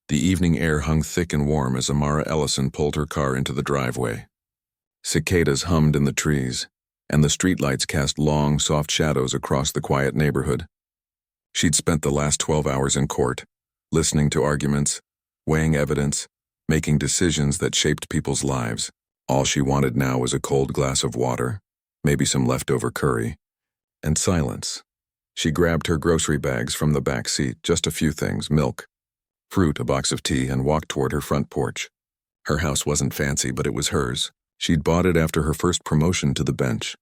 The evening air hung thick and warm as Amara Ellison pulled her car into the driveway. Cicadas hummed in the trees, and the streetlights cast long, soft shadows across the quiet neighborhood. She'd spent the last 12 hours in court, listening to arguments, weighing evidence, making decisions that shaped people's lives. All she wanted now was a cold glass of water, maybe some leftover curry, and silence. She grabbed her grocery bags from the back seat, just a few things: milk, fruit, a box of tea, and walked toward her front porch. Her house wasn't fancy, but it was hers. She'd bought it after her first promotion to the bench.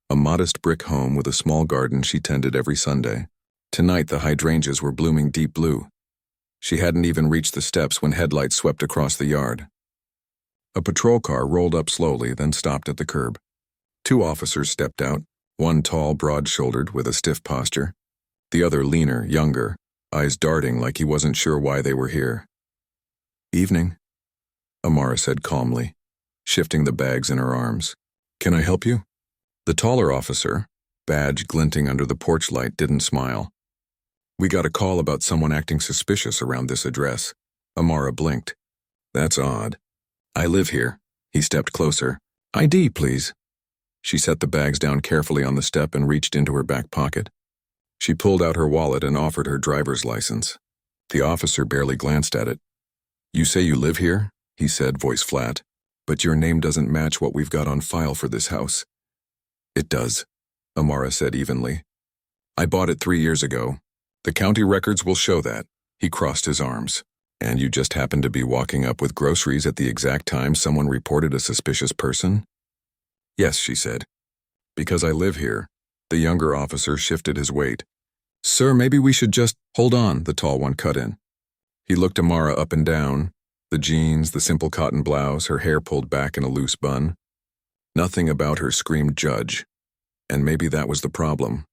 A modest brick home with a small garden she tended every Sunday. Tonight the hydrangeas were blooming deep blue. She hadn't even reached the steps when headlights swept across the yard. A patrol car rolled up slowly, then stopped at the curb. 2 officers stepped out, one tall, broad-shouldered, with a stiff posture. The other leaner, younger, eyes darting like he wasn't sure why they were here. "Evening," Amara said calmly, shifting the bags in her arms. "Can I help you?" The taller officer, badge glinting under the porch light, didn't smile. "We got a call about someone acting suspicious around this address." Amara blinked. "That's odd. I live here." He stepped closer. "ID, please." She set the bags down carefully on the step and reached into her back pocket. She pulled out her wallet and offered her driver's license. The officer barely glanced at it. "You say you live here?" he said, voice flat. "But your name doesn't match what we've got on file for this house." "It does," Amara said evenly. "I bought it 3 years ago. The county records will show that." He crossed his arms. "And you just happened to be walking up with groceries at the exact time someone reported a suspicious person?" "Yes," she said. "Because I live here." The younger officer shifted his weight. "Sir, maybe we should just—" "Hold on," the tall one cut in. He looked Amara up and down, the jeans, the simple cotton blouse, her hair pulled back in a loose bun. Nothing about her screamed judge, and maybe that was the problem.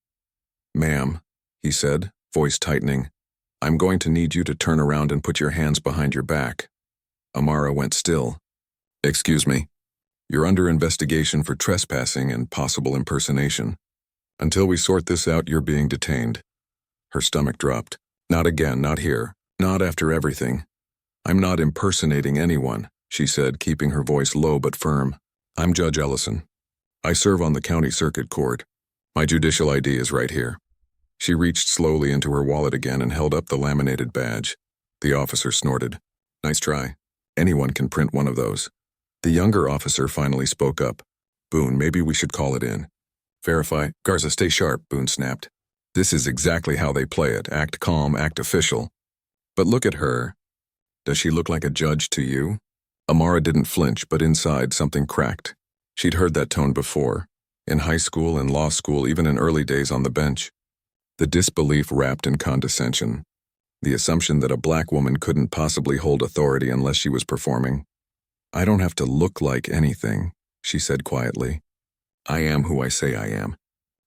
"Ma'am," he said, voice tightening, "I'm going to need you to turn around and put your hands behind your back." Amara went still. "Excuse me. You're under investigation for trespassing and possible impersonation. Until we sort this out, you're being detained." Her stomach dropped. "Not again, not here, not after everything." "I'm not impersonating anyone," she said, keeping her voice low but firm. "I'm Judge Ellison. I serve on the county circuit court. My judicial ID is right here." She reached slowly into her wallet again and held up the laminated badge. The officer snorted. "Nice try. Anyone can print one of those." The younger officer finally spoke up. "Boone, maybe we should call it in." "Verify." "Garza, stay sharp," Boone snapped. "This is exactly how they play it. Act calm, act official. But look at her. Does she look like a judge to you?" Amara didn't flinch, but inside something cracked. She'd heard that tone before, in high school and law school, even in early days on the bench. The disbelief wrapped in condescension. The assumption that a black woman couldn't possibly hold authority unless she was performing. "I don't have to look like anything," she said quietly. "I am who I say I am.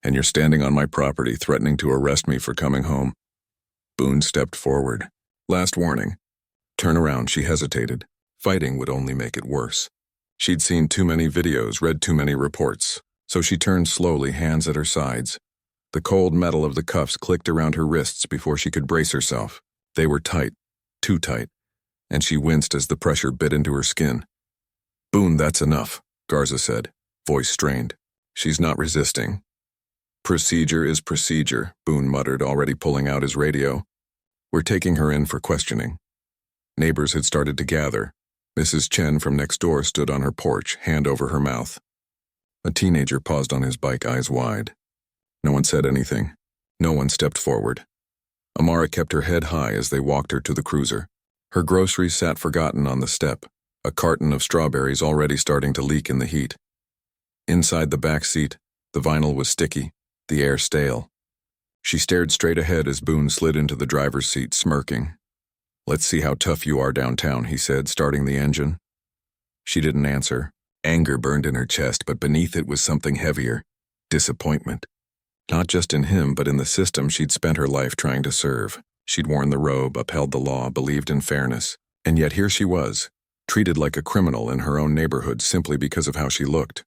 And you're standing on my property threatening to arrest me for coming home." Boone stepped forward. "Last warning." "Turn around," she hesitated. Fighting would only make it worse. She'd seen too many videos, read too many reports, so she turned slowly, hands at her sides. The cold metal of the cuffs clicked around her wrists before she could brace herself. They were tight, too tight, and she winced as the pressure bit into her skin. "Boone, that's enough," Garza said, voice strained. "She's not resisting." "Procedure is procedure," Boone muttered, already pulling out his radio. "We're taking her in for questioning." Neighbors had started to gather. Mrs. Chen from next door stood on her porch, hand over her mouth. A teenager paused on his bike, eyes wide. No one said anything. No one stepped forward. Amara kept her head high as they walked her to the cruiser. Her groceries sat forgotten on the step, a carton of strawberries already starting to leak in the heat. Inside the back seat, the vinyl was sticky, the air stale. She stared straight ahead as Boone slid into the driver's seat, smirking. "Let's see how tough you are downtown," he said, starting the engine. She didn't answer. Anger burned in her chest, but beneath it was something heavier. Disappointment. Not just in him, but in the system she'd spent her life trying to serve. She'd worn the robe, upheld the law, believed in fairness. And yet here she was, treated like a criminal in her own neighborhood simply because of how she looked.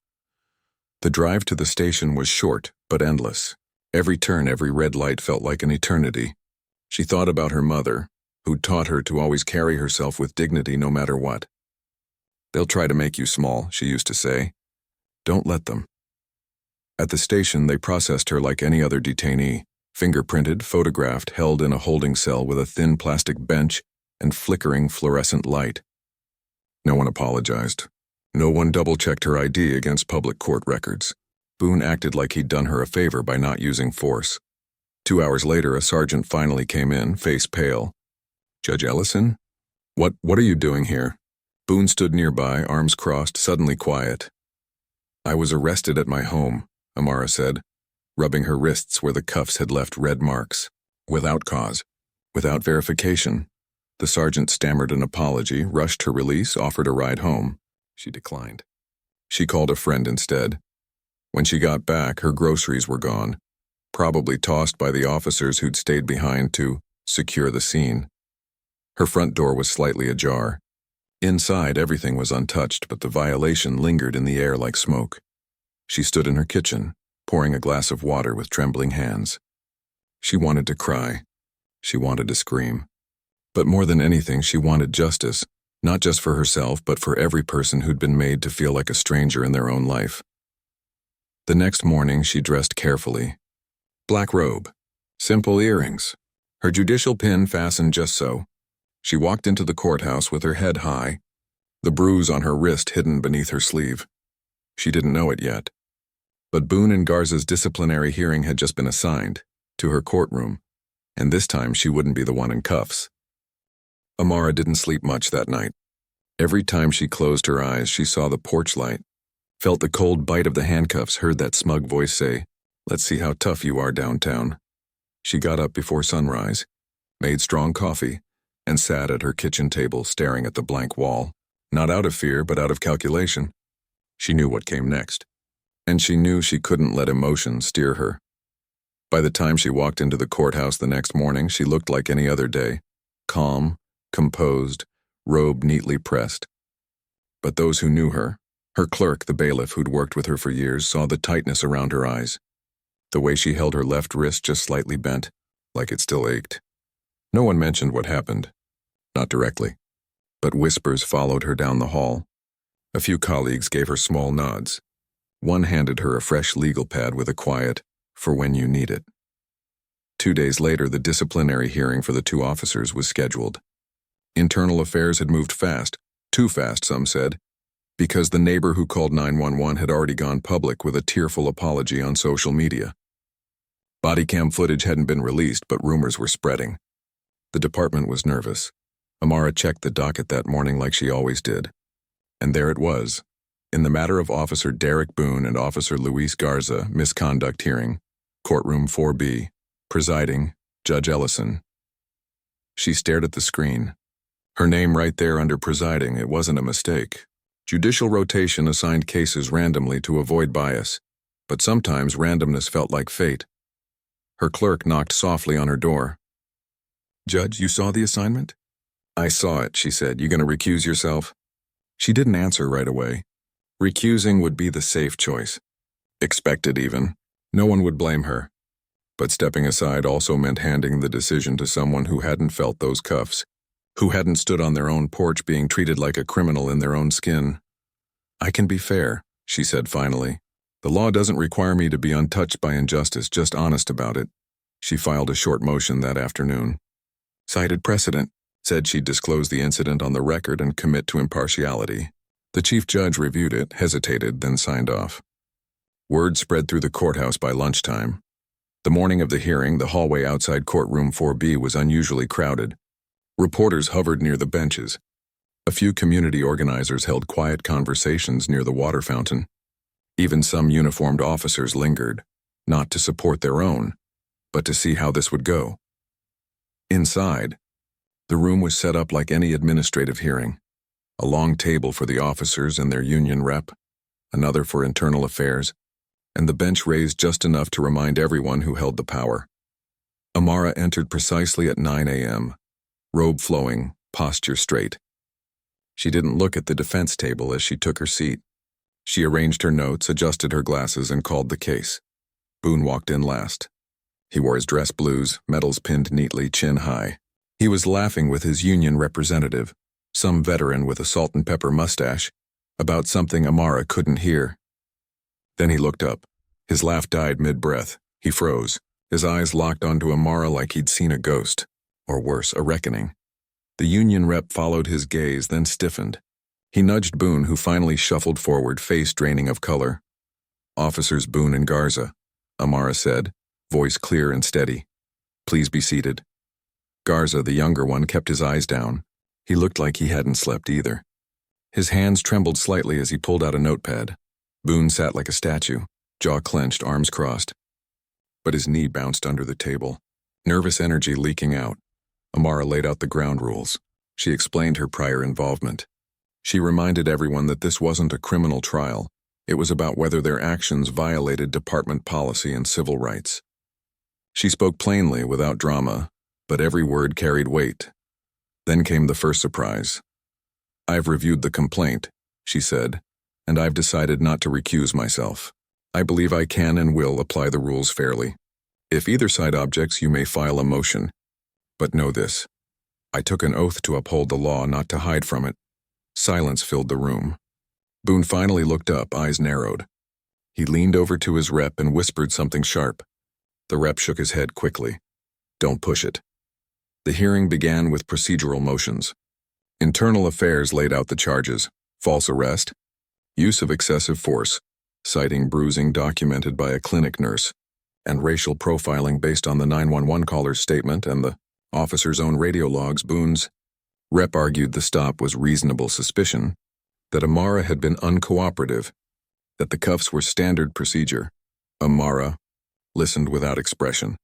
The drive to the station was short, but endless. Every turn, every red light felt like an eternity. She thought about her mother, who'd taught her to always carry herself with dignity no matter what. "They'll try to make you small," she used to say. "Don't let them." At the station, they processed her like any other detainee, fingerprinted, photographed, held in a holding cell with a thin plastic bench and flickering fluorescent light. No one apologized. No one double-checked her ID against public court records. Boone acted like he'd done her a favor by not using force. 2 hours later, a sergeant finally came in, face pale. "Judge Ellison? What are you doing here?" Boone stood nearby, arms crossed, suddenly quiet. "I was arrested at my home," Amara said, rubbing her wrists where the cuffs had left red marks. "Without cause. Without verification." The sergeant stammered an apology, rushed her release, offered a ride home. She declined. She called a friend instead. When she got back, her groceries were gone, probably tossed by the officers who'd stayed behind to secure the scene. Her front door was slightly ajar. Inside, everything was untouched, but the violation lingered in the air like smoke. She stood in her kitchen, pouring a glass of water with trembling hands. She wanted to cry. She wanted to scream. But more than anything, she wanted justice, not just for herself, but for every person who'd been made to feel like a stranger in their own life. The next morning, she dressed carefully. Black robe, simple earrings, her judicial pin fastened just so. She walked into the courthouse with her head high, the bruise on her wrist hidden beneath her sleeve. She didn't know it yet. But Boone and Garza's disciplinary hearing had just been assigned to her courtroom, and this time she wouldn't be the one in cuffs. Amara didn't sleep much that night. Every time she closed her eyes, she saw the porch light, felt the cold bite of the handcuffs, heard that smug voice say, "Let's see how tough you are downtown." She got up before sunrise, made strong coffee, and sat at her kitchen table staring at the blank wall, not out of fear but out of calculation. She knew what came next, and she knew she couldn't let emotion steer her. By the time she walked into the courthouse the next morning, she looked like any other day, calm, composed, robe neatly pressed. But those who knew her, her clerk, the bailiff who'd worked with her for years, saw the tightness around her eyes, the way she held her left wrist just slightly bent, like it still ached. No one mentioned what happened, not directly, but whispers followed her down the hall. A few colleagues gave her small nods. One handed her a fresh legal pad with a quiet, "For when you need it." 2 days later, the disciplinary hearing for the 2 officers was scheduled. Internal affairs had moved fast, too fast, some said, because the neighbor who called 911 had already gone public with a tearful apology on social media. Body cam footage hadn't been released, but rumors were spreading. The department was nervous. Amara checked the docket that morning like she always did. And there it was, in the matter of Officer Derek Boone and Officer Luis Garza, misconduct hearing, courtroom 4B, presiding, Judge Ellison. She stared at the screen. Her name right there under presiding. It wasn't a mistake. Judicial rotation assigned cases randomly to avoid bias, but sometimes randomness felt like fate. Her clerk knocked softly on her door. "Judge, you saw the assignment?" "I saw it," she said. "You gonna recuse yourself?" She didn't answer right away. Recusing would be the safe choice. Expected even. No one would blame her. But stepping aside also meant handing the decision to someone who hadn't felt those cuffs, who hadn't stood on their own porch being treated like a criminal in their own skin. "I can be fair," she said finally. "The law doesn't require me to be untouched by injustice, just honest about it." She filed a short motion that afternoon. Cited precedent, said she'd disclose the incident on the record and commit to impartiality. The chief judge reviewed it, hesitated, then signed off. Word spread through the courthouse by lunchtime. The morning of the hearing, the hallway outside courtroom 4B was unusually crowded. Reporters hovered near the benches. A few community organizers held quiet conversations near the water fountain. Even some uniformed officers lingered, not to support their own, but to see how this would go. Inside, the room was set up like any administrative hearing. A long table for the officers and their union rep, another for internal affairs, and the bench raised just enough to remind everyone who held the power. Amara entered precisely at 9 a.m., robe flowing, posture straight. She didn't look at the defense table as she took her seat. She arranged her notes, adjusted her glasses, and called the case. Boone walked in last. He wore his dress blues, medals pinned neatly, chin high. He was laughing with his union representative, some veteran with a salt and pepper mustache, about something Amara couldn't hear. Then he looked up. His laugh died mid-breath. He froze, his eyes locked onto Amara like he'd seen a ghost, or worse, a reckoning. The union rep followed his gaze, then stiffened. He nudged Boone, who finally shuffled forward, face draining of color. "Officers Boone and Garza," Amara said, voice clear and steady. "Please be seated." Garza, the younger one, kept his eyes down. He looked like he hadn't slept either. His hands trembled slightly as he pulled out a notepad. Boone sat like a statue, jaw clenched, arms crossed. But his knee bounced under the table, nervous energy leaking out. Amara laid out the ground rules. She explained her prior involvement. She reminded everyone that this wasn't a criminal trial. It was about whether their actions violated department policy and civil rights. She spoke plainly, without drama, but every word carried weight. Then came the first surprise. "I've reviewed the complaint," she said, "and I've decided not to recuse myself. I believe I can and will apply the rules fairly. If either side objects, you may file a motion. But know this. I took an oath to uphold the law, not to hide from it." Silence filled the room. Boone finally looked up, eyes narrowed. He leaned over to his rep and whispered something sharp. The rep shook his head quickly. "Don't push it." The hearing began with procedural motions. Internal Affairs laid out the charges: false arrest, use of excessive force, citing bruising documented by a clinic nurse, and racial profiling based on the 911 caller's statement and the officer's own radio logs. Boone's rep argued the stop was reasonable suspicion, that Amara had been uncooperative, that the cuffs were standard procedure. Amara listened without expression.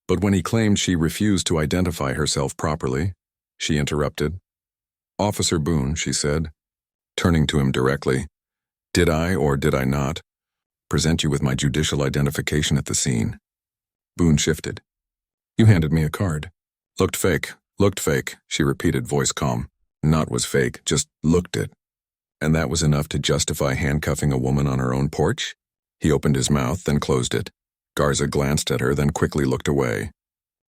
But when he claimed she refused to identify herself properly, she interrupted. "Officer Boone," she said, turning to him directly, "did I, or did I not, present you with my judicial identification at the scene?" Boone shifted. "You handed me a card." Looked fake, she repeated, voice calm. Not was fake, just looked it. And that was enough to justify handcuffing a woman on her own porch? He opened his mouth, then closed it. Garza glanced at her, then quickly looked away.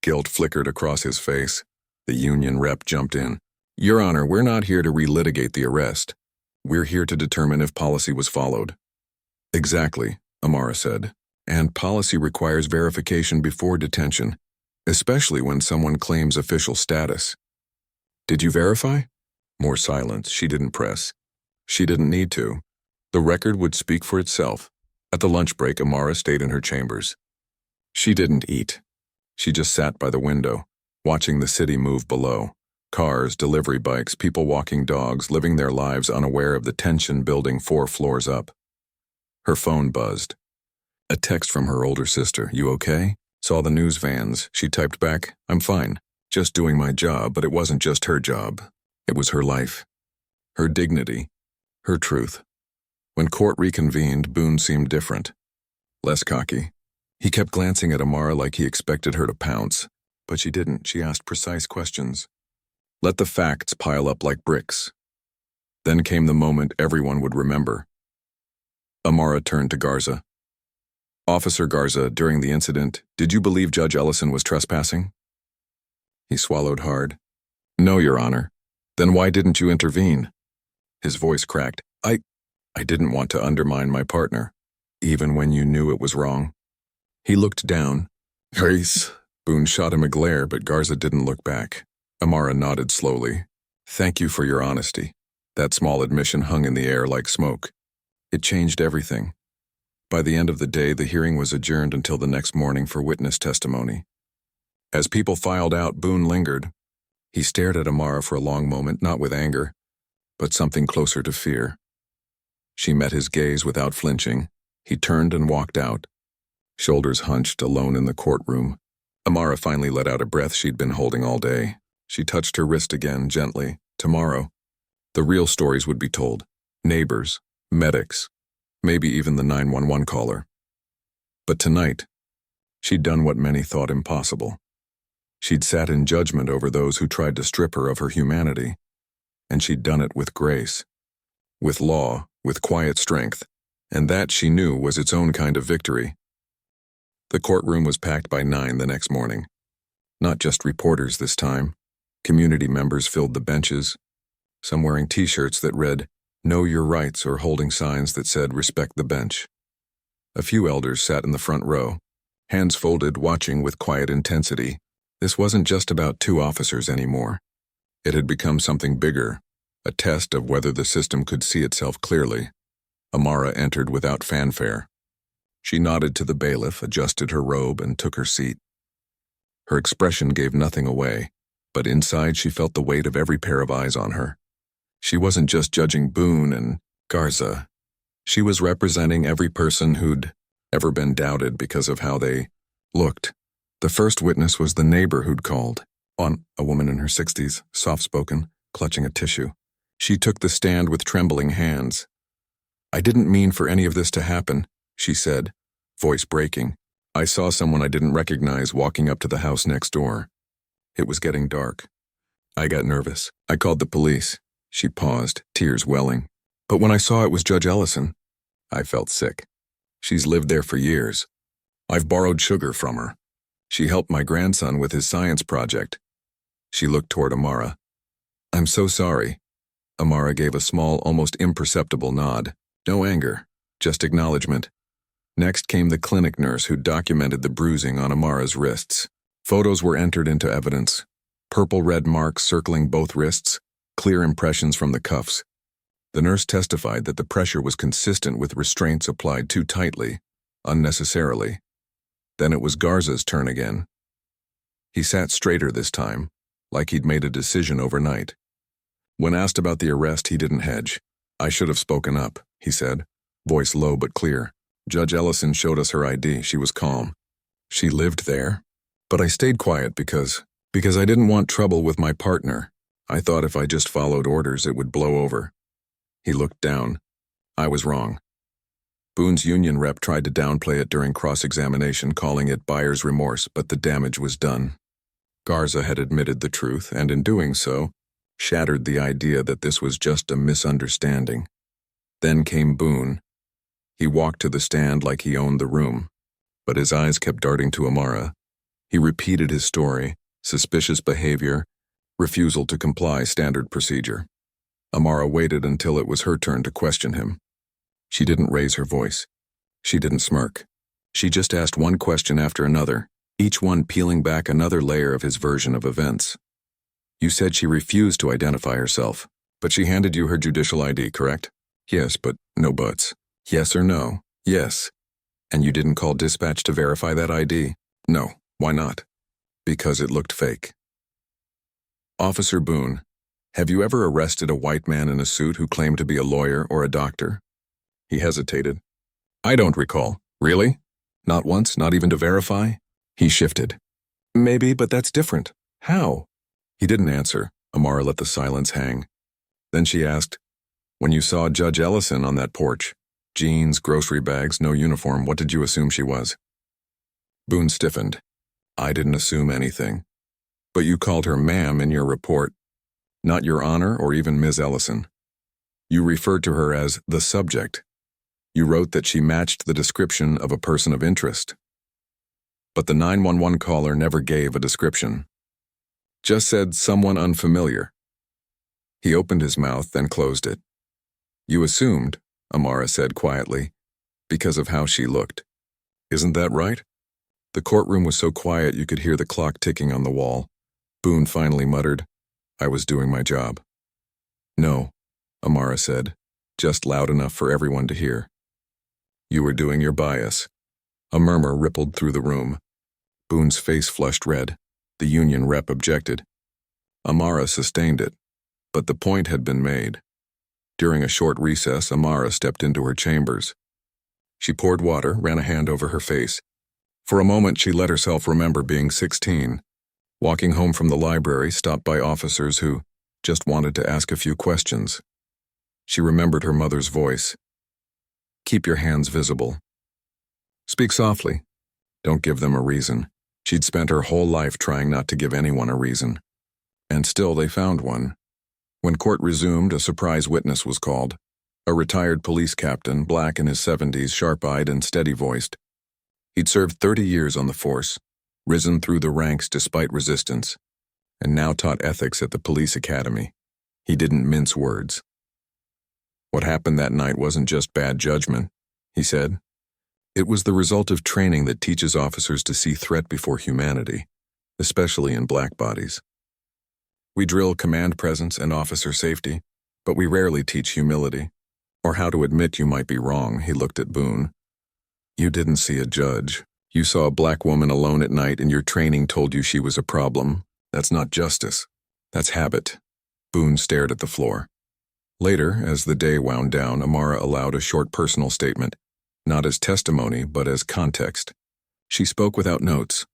Guilt flickered across his face. The union rep jumped in. "Your Honor, we're not here to relitigate the arrest. We're here to determine if policy was followed." "Exactly," Amara said. "And policy requires verification before detention, especially when someone claims official status." "Did you verify?" More silence. She didn't press. She didn't need to. The record would speak for itself. At the lunch break, Amara stayed in her chambers. She didn't eat. She just sat by the window, watching the city move below. Cars, delivery bikes, people walking dogs, living their lives unaware of the tension building 4 floors up. Her phone buzzed. A text from her older sister. "You okay?" Saw the news vans. She typed back, "I'm fine. Just doing my job," but it wasn't just her job. It was her life. Her dignity. Her truth. When court reconvened, Boone seemed different. Less cocky. He kept glancing at Amara like he expected her to pounce, but she didn't. She asked precise questions. Let the facts pile up like bricks. Then came the moment everyone would remember. Amara turned to Garza. "Officer Garza, during the incident, did you believe Judge Ellison was trespassing?" He swallowed hard. "No, Your Honor." "Then why didn't you intervene?" His voice cracked. I didn't want to undermine my partner, even when you knew it was wrong." He looked down. "Grace." Boone shot him a glare, but Garza didn't look back. Amara nodded slowly. "Thank you for your honesty." That small admission hung in the air like smoke. It changed everything. By the end of the day, the hearing was adjourned until the next morning for witness testimony. As people filed out, Boone lingered. He stared at Amara for a long moment, not with anger, but something closer to fear. She met his gaze without flinching. He turned and walked out, shoulders hunched, alone in the courtroom. Amara finally let out a breath she'd been holding all day. She touched her wrist again, gently. Tomorrow, the real stories would be told. Neighbors, medics, maybe even the 911 caller. But tonight, she'd done what many thought impossible. She'd sat in judgment over those who tried to strip her of her humanity, and she'd done it with grace, with law, with quiet strength, and that, she knew, was its own kind of victory. The courtroom was packed by 9 the next morning. Not just reporters this time, Community members filled the benches, some wearing t-shirts that read, "Know your rights," or holding signs that said, "Respect the bench." A few elders sat in the front row, hands folded, watching with quiet intensity. This wasn't just about two officers anymore. It had become something bigger, a test of whether the system could see itself clearly. Amara entered without fanfare. She nodded to the bailiff, adjusted her robe, and took her seat. Her expression gave nothing away, but inside she felt the weight of every pair of eyes on her. She wasn't just judging Boone and Garza. She was representing every person who'd ever been doubted because of how they looked. The first witness was the neighbor who'd called, a woman in her 60s, soft-spoken, clutching a tissue. She took the stand with trembling hands. "I didn't mean for any of this to happen," she said, voice breaking. "I saw someone I didn't recognize walking up to the house next door. It was getting dark. I got nervous. I called the police." She paused, tears welling. "But when I saw it was Judge Ellison, I felt sick. She's lived there for years. I've borrowed sugar from her. She helped my grandson with his science project." She looked toward Amara. "I'm so sorry." Amara gave a small, almost imperceptible nod. No anger, just acknowledgement. Next came the clinic nurse who documented the bruising on Amara's wrists. Photos were entered into evidence. Purple-red marks circling both wrists, clear impressions from the cuffs. The nurse testified that the pressure was consistent with restraints applied too tightly, unnecessarily. Then it was Garza's turn again. He sat straighter this time, like he'd made a decision overnight. When asked about the arrest, he didn't hedge. "I should have spoken up," he said, voice low but clear. "Judge Ellison showed us her ID. She was calm. She lived there. But I stayed quiet because I didn't want trouble with my partner. I thought if I just followed orders, it would blow over." He looked down. "I was wrong." Boone's union rep tried to downplay it during cross-examination, calling it buyer's remorse, but the damage was done. Garza had admitted the truth, and in doing so, shattered the idea that this was just a misunderstanding. Then came Boone. He walked to the stand like he owned the room, but his eyes kept darting to Amara. He repeated his story: suspicious behavior, refusal to comply standard procedure. Amara waited until it was her turn to question him. She didn't raise her voice. She didn't smirk. She just asked one question after another, each one peeling back another layer of his version of events. "You said she refused to identify herself, but she handed you her judicial ID, correct?" "Yes, but no buts." "Yes or no?" "Yes." "And you didn't call dispatch to verify that ID?" "No." "Why not?" "Because it looked fake." "Officer Boone, have you ever arrested a white man in a suit who claimed to be a lawyer or a doctor?" He hesitated. "I don't recall." "Really? Not once, not even to verify?" He shifted. "Maybe, but that's different. How?" He didn't answer. Amara let the silence hang. Then she asked, "When you saw Judge Ellison on that porch, jeans, grocery bags, no uniform, what did you assume she was?" Boone stiffened. "I didn't assume anything. But you called her ma'am in your report, not Your Honor or even Ms. Ellison. You referred to her as the subject. You wrote that she matched the description of a person of interest. But the 911 caller never gave a description. Just said someone unfamiliar." He opened his mouth, then closed it. "You assumed," Amara said quietly, "because of how she looked. Isn't that right?" The courtroom was so quiet you could hear the clock ticking on the wall. Boone finally muttered, "I was doing my job." "No," Amara said, just loud enough for everyone to hear. "You were doing your bias." A murmur rippled through the room. Boone's face flushed red. The union rep objected. Amara sustained it, but the point had been made. During a short recess, Amara stepped into her chambers. She poured water, ran a hand over her face. For a moment, she let herself remember being 16, walking home from the library, stopped by officers who just wanted to ask a few questions. She remembered her mother's voice. "Keep your hands visible. Speak softly. Don't give them a reason." She'd spent her whole life trying not to give anyone a reason. And still they found one. When court resumed, a surprise witness was called. A retired police captain, black in his 70s, sharp-eyed and steady-voiced. He'd served 30 years on the force, risen through the ranks despite resistance, and now taught ethics at the police academy. He didn't mince words. What happened that night wasn't just bad judgment, he said. It was the result of training that teaches officers to see threat before humanity, especially in black bodies. We drill command presence and officer safety, but we rarely teach humility, or how to admit you might be wrong. He looked at Boone. You didn't see a judge. You saw a black woman alone at night and your training told you she was a problem. That's not justice. That's habit. Boone stared at the floor. Later, as the day wound down, Amara allowed a short personal statement, not as testimony, but as context. She spoke without notes.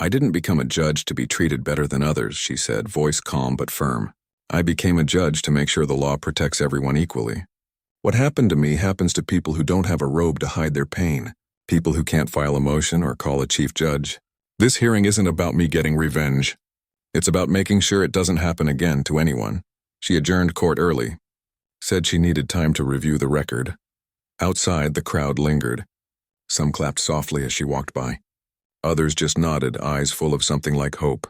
I didn't become a judge to be treated better than others, she said, voice calm but firm. I became a judge to make sure the law protects everyone equally. What happened to me happens to people who don't have a robe to hide their pain, people who can't file a motion or call a chief judge. This hearing isn't about me getting revenge. It's about making sure it doesn't happen again to anyone. She adjourned court early, said she needed time to review the record. Outside, the crowd lingered. Some clapped softly as she walked by. Others just nodded, eyes full of something like hope.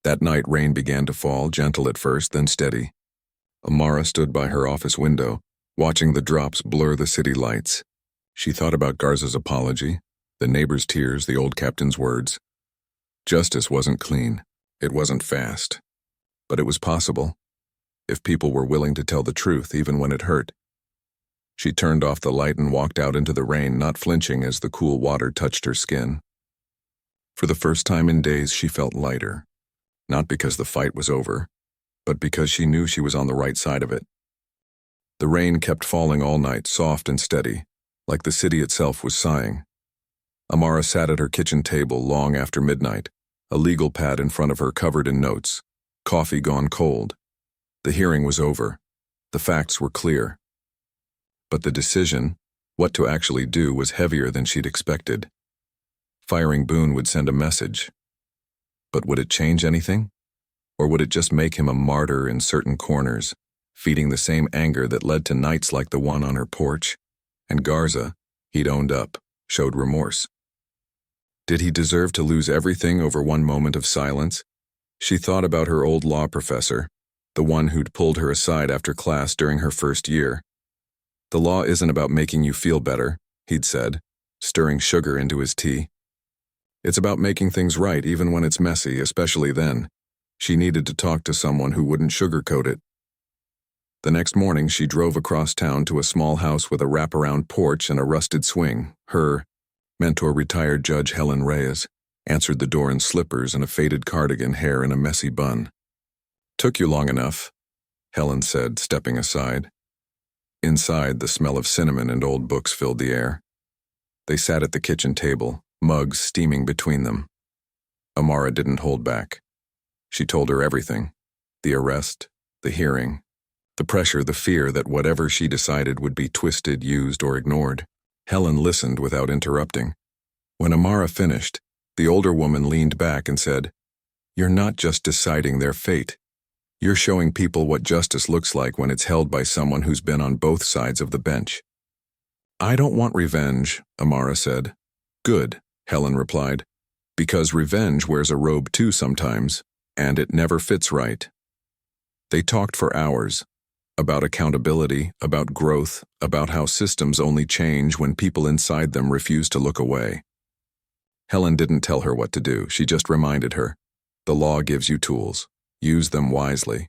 That night, rain began to fall, gentle at first, then steady. Amara stood by her office window, watching the drops blur the city lights. She thought about Garza's apology, the neighbor's tears, the old captain's words. Justice wasn't clean. It wasn't fast. But it was possible, if people were willing to tell the truth, even when it hurt. She turned off the light and walked out into the rain, not flinching as the cool water touched her skin. For the first time in days, she felt lighter. Not because the fight was over, but because she knew she was on the right side of it. The rain kept falling all night, soft and steady, like the city itself was sighing. Amara sat at her kitchen table long after midnight, a legal pad in front of her covered in notes, coffee gone cold. The hearing was over. The facts were clear. But the decision, what to actually do, was heavier than she'd expected. Firing Boone would send a message. But would it change anything? Or would it just make him a martyr in certain corners, feeding the same anger that led to nights like the one on her porch? And Garza, he'd owned up, showed remorse. Did he deserve to lose everything over one moment of silence? She thought about her old law professor, the one who'd pulled her aside after class during her first year. The law isn't about making you feel better, he'd said, stirring sugar into his tea. It's about making things right even when it's messy, especially then. She needed to talk to someone who wouldn't sugarcoat it. The next morning, she drove across town to a small house with a wraparound porch and a rusted swing. Her mentor, retired Judge Helen Reyes, answered the door in slippers and a faded cardigan, hair in a messy bun. Took you long enough, Helen said, stepping aside. Inside, the smell of cinnamon and old books filled the air. They sat at the kitchen table, mugs steaming between them. Amara didn't hold back. She told her everything. The arrest, the hearing, the pressure, the fear that whatever she decided would be twisted, used, or ignored. Helen listened without interrupting. When Amara finished, the older woman leaned back and said, "You're not just deciding their fate. You're showing people what justice looks like when it's held by someone who's been on both sides of the bench." "I don't want revenge," Amara said. "Good," Helen replied, "because revenge wears a robe too sometimes, and it never fits right." They talked for hours, about accountability, about growth, about how systems only change when people inside them refuse to look away. Helen didn't tell her what to do, she just reminded her, the law gives you tools, use them wisely.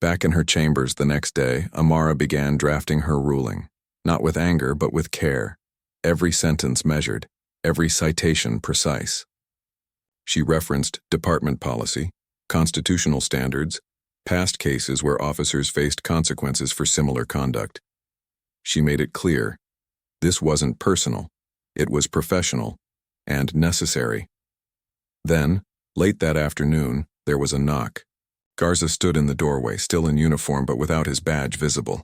Back in her chambers the next day, Amara began drafting her ruling, not with anger but with care, every sentence measured, every citation precise. She referenced department policy, constitutional standards, past cases where officers faced consequences for similar conduct. She made it clear, this wasn't personal, it was professional and necessary. Then, late that afternoon, there was a knock. Garza stood in the doorway, still in uniform but without his badge visible.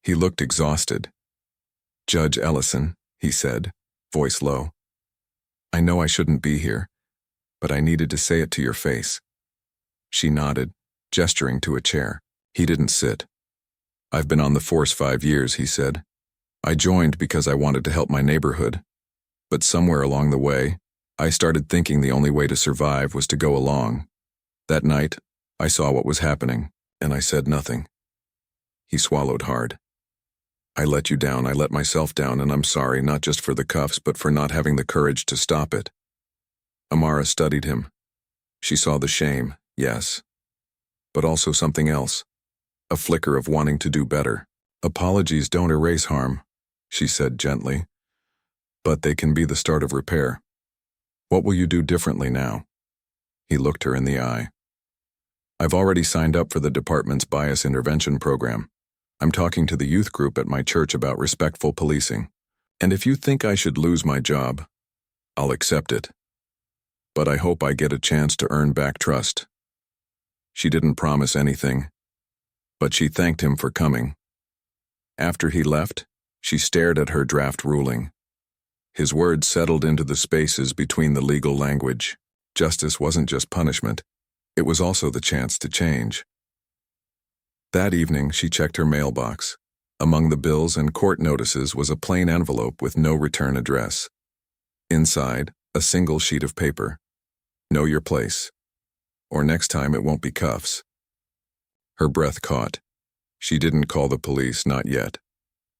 He looked exhausted. "Judge Ellison," he said, voice low. "I know I shouldn't be here, but I needed to say it to your face." She nodded, gesturing to a chair. He didn't sit. "I've been on the force 5 years," he said. "I joined because I wanted to help my neighborhood. But somewhere along the way, I started thinking the only way to survive was to go along, That night, I saw what was happening, and I said nothing. He swallowed hard. I let you down, I let myself down, and I'm sorry, not just for the cuffs, but for not having the courage to stop it. Amara studied him. She saw the shame, yes, but also something else, a flicker of wanting to do better. Apologies don't erase harm, she said gently, but they can be the start of repair. What will you do differently now? He looked her in the eye. I've already signed up for the department's bias intervention program. I'm talking to the youth group at my church about respectful policing. And if you think I should lose my job, I'll accept it. But I hope I get a chance to earn back trust. She didn't promise anything, but she thanked him for coming. After he left, she stared at her draft ruling. His words settled into the spaces between the legal language. Justice wasn't just punishment, it was also the chance to change. That evening, she checked her mailbox. Among the bills and court notices was a plain envelope with no return address. Inside, a single sheet of paper. Know your place, or next time it won't be cuffs. Her breath caught. She didn't call the police, not yet.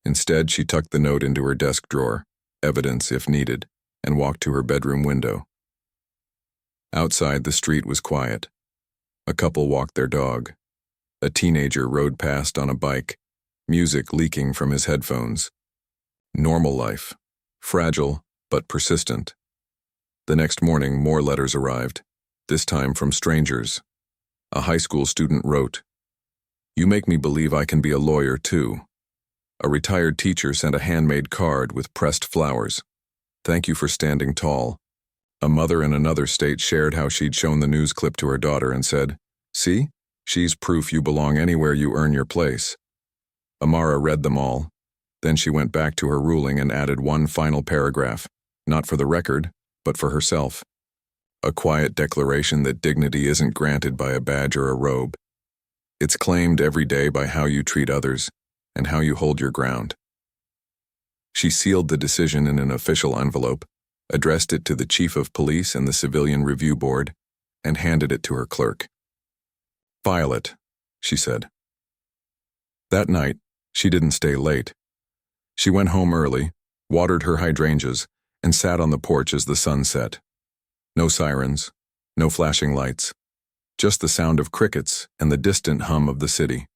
Instead, she tucked the note into her desk drawer, evidence if needed, and walked to her bedroom window. Outside, the street was quiet. A couple walked their dog. A teenager rode past on a bike, music leaking from his headphones. Normal life, fragile but persistent. The next morning, more letters arrived, this time from strangers. A high school student wrote, "You make me believe I can be a lawyer too." A retired teacher sent a handmade card with pressed flowers. "Thank you for standing tall." A mother in another state shared how she'd shown the news clip to her daughter and said, "See? She's proof you belong anywhere you earn your place." Amara read them all. Then she went back to her ruling and added one final paragraph, not for the record, but for herself. A quiet declaration that dignity isn't granted by a badge or a robe. It's claimed every day by how you treat others and how you hold your ground. She sealed the decision in an official envelope, addressed it to the chief of police and the civilian review board, and handed it to her clerk. "File it," she said. That night, she didn't stay late. She went home early, watered her hydrangeas, and sat on the porch as the sun set. No sirens, no flashing lights, just the sound of crickets and the distant hum of the city.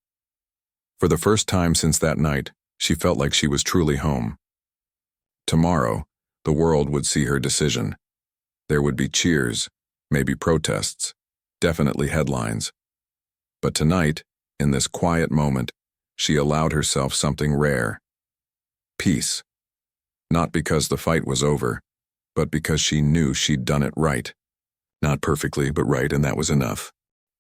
For the first time since that night, she felt like she was truly home. Tomorrow, the world would see her decision. There would be cheers, maybe protests, definitely headlines. But tonight, in this quiet moment, she allowed herself something rare. Peace. Not because the fight was over, but because she knew she'd done it right. Not perfectly, but right, and that was enough.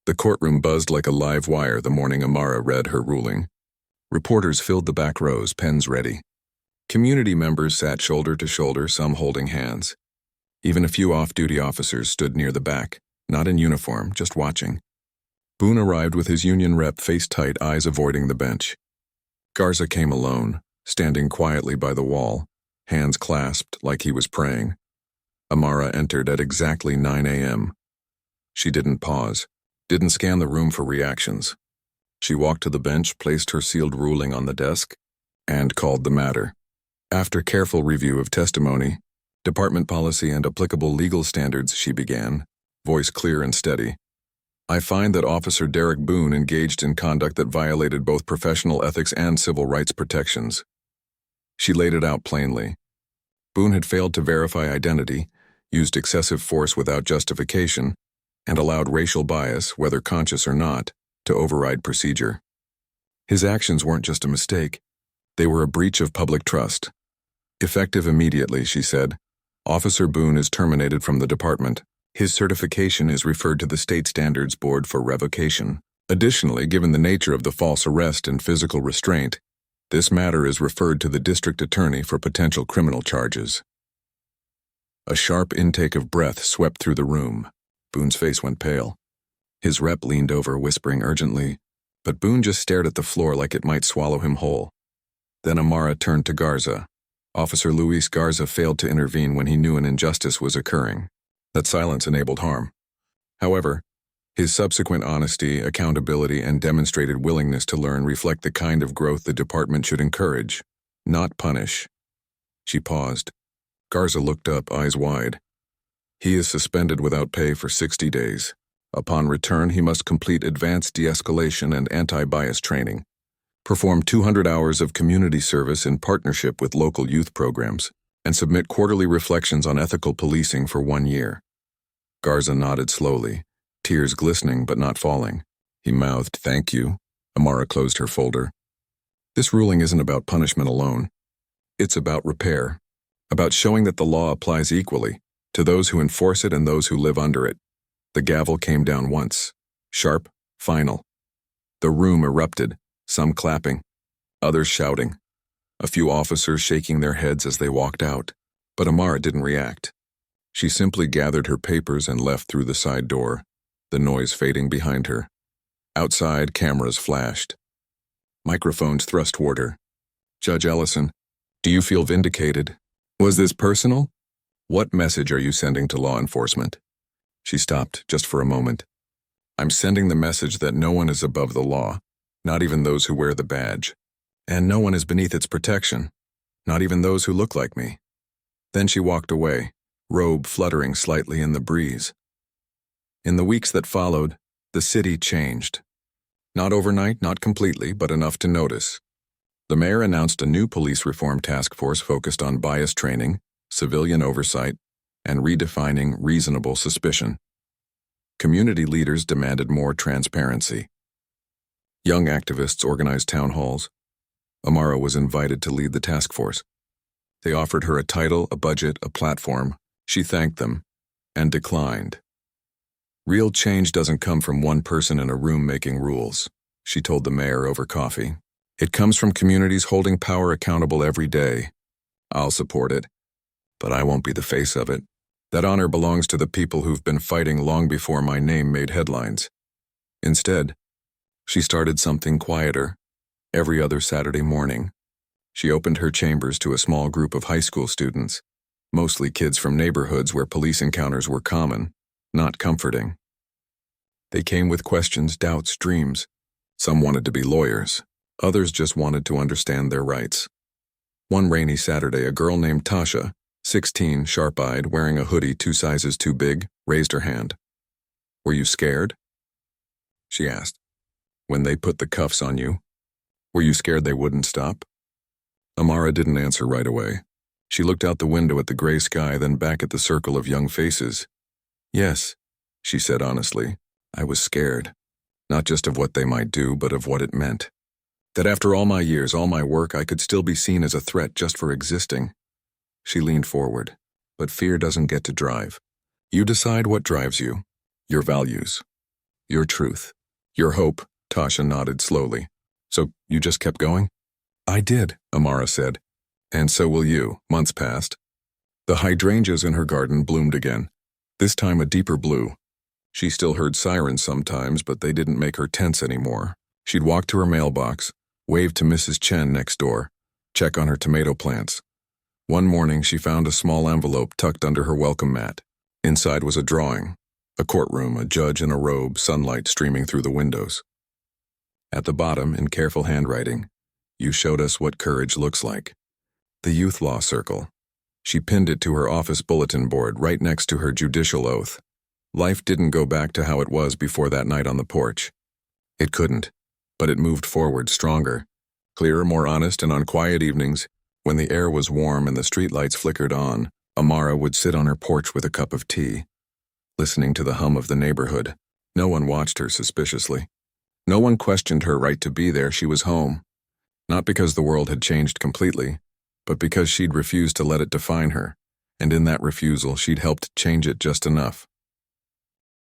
The courtroom buzzed like a live wire the morning Amara read her ruling. Reporters filled the back rows, pens ready. Community members sat shoulder to shoulder, some holding hands. Even a few off-duty officers stood near the back, not in uniform, just watching. Boone arrived with his union rep face tight, eyes avoiding the bench. Garza came alone, standing quietly by the wall, hands clasped like he was praying. Amara entered at exactly 9 a.m. She didn't pause, didn't scan the room for reactions. She walked to the bench, placed her sealed ruling on the desk, and called the matter. After careful review of testimony, department policy, and applicable legal standards, she began, voice clear and steady. "I find that Officer Derek Boone engaged in conduct that violated both professional ethics and civil rights protections." She laid it out plainly. Boone had failed to verify identity, used excessive force without justification, and allowed racial bias, whether conscious or not, to override procedure. His actions weren't just a mistake. They were a breach of public trust. "Effective immediately," she said. "Officer Boone is terminated from the department. His certification is referred to the State Standards Board for revocation. Additionally, given the nature of the false arrest and physical restraint, this matter is referred to the district attorney for potential criminal charges." A sharp intake of breath swept through the room. Boone's face went pale. His rep leaned over, whispering urgently, but Boone just stared at the floor like it might swallow him whole. Then Amara turned to Garza. Officer Luis Garza failed to intervene when he knew an injustice was occurring. That silence enabled harm. However, His subsequent honesty, accountability, and demonstrated willingness to learn reflect the kind of growth the department should encourage, not punish. She paused. Garza looked up, eyes wide. He is suspended without pay for 60 days. Upon return, he must complete advanced de-escalation and anti-bias training, perform 200 hours of community service in partnership with local youth programs, and submit quarterly reflections on ethical policing for 1 year. Garza nodded slowly, tears glistening but not falling. He mouthed, "Thank you." Amara closed her folder. This ruling isn't about punishment alone. It's about repair, about showing that the law applies equally to those who enforce it and those who live under it. The gavel came down once, sharp, final. The room erupted, some clapping, others shouting, a few officers shaking their heads as they walked out. But Amara didn't react. She simply gathered her papers and left through the side door, the noise fading behind her. Outside, cameras flashed. Microphones thrust toward her. "Judge Ellison, do you feel vindicated? Was this personal? What message are you sending to law enforcement?" She stopped just for a moment. "I'm sending the message that no one is above the law, not even those who wear the badge. And no one is beneath its protection, not even those who look like me." Then she walked away, robe fluttering slightly in the breeze. In the weeks that followed, the city changed. Not overnight, not completely, but enough to notice. The mayor announced a new police reform task force focused on bias training, civilian oversight, and redefining reasonable suspicion. Community leaders demanded more transparency. Young activists organized town halls. Amara was invited to lead the task force. They offered her a title, a budget, a platform. She thanked them, and declined. "Real change doesn't come from one person in a room making rules," she told the mayor over coffee. "It comes from communities holding power accountable every day. I'll support it, but I won't be the face of it. That honor belongs to the people who've been fighting long before my name made headlines." Instead, she started something quieter. Every other Saturday morning, she opened her chambers to a small group of high school students, mostly kids from neighborhoods where police encounters were common, not comforting. They came with questions, doubts, dreams. Some wanted to be lawyers. Others just wanted to understand their rights. One rainy Saturday, a girl named Tasha, 16, sharp-eyed, wearing a hoodie 2 sizes too big, raised her hand. "Were you scared?" she asked. "When they put the cuffs on you, were you scared they wouldn't stop?" Amara didn't answer right away. She looked out the window at the gray sky, then back at the circle of young faces. "Yes," she said honestly, "I was scared. Not just of what they might do, but of what it meant. That after all my years, all my work, I could still be seen as a threat just for existing." She leaned forward. "But fear doesn't get to drive. You decide what drives you. Your values. Your truth. Your hope." Tasha nodded slowly. "So you just kept going?" "I did," Amara said. "And so will you." Months passed. The hydrangeas in her garden bloomed again, this time a deeper blue. She still heard sirens sometimes, but they didn't make her tense anymore. She'd walk to her mailbox, wave to Mrs. Chen next door, check on her tomato plants. One morning, she found a small envelope tucked under her welcome mat. Inside was a drawing, a courtroom, a judge in a robe, sunlight streaming through the windows. At the bottom, in careful handwriting, "You showed us what courage looks like." The youth law circle. She pinned it to her office bulletin board right next to her judicial oath. Life didn't go back to how it was before that night on the porch. It couldn't, but it moved forward stronger, clearer, more honest, and on quiet evenings, when the air was warm and the streetlights flickered on, Amara would sit on her porch with a cup of tea, listening to the hum of the neighborhood. No one watched her suspiciously. No one questioned her right to be there. She was home. Not because the world had changed completely, but because she'd refused to let it define her, and in that refusal she'd helped change it just enough.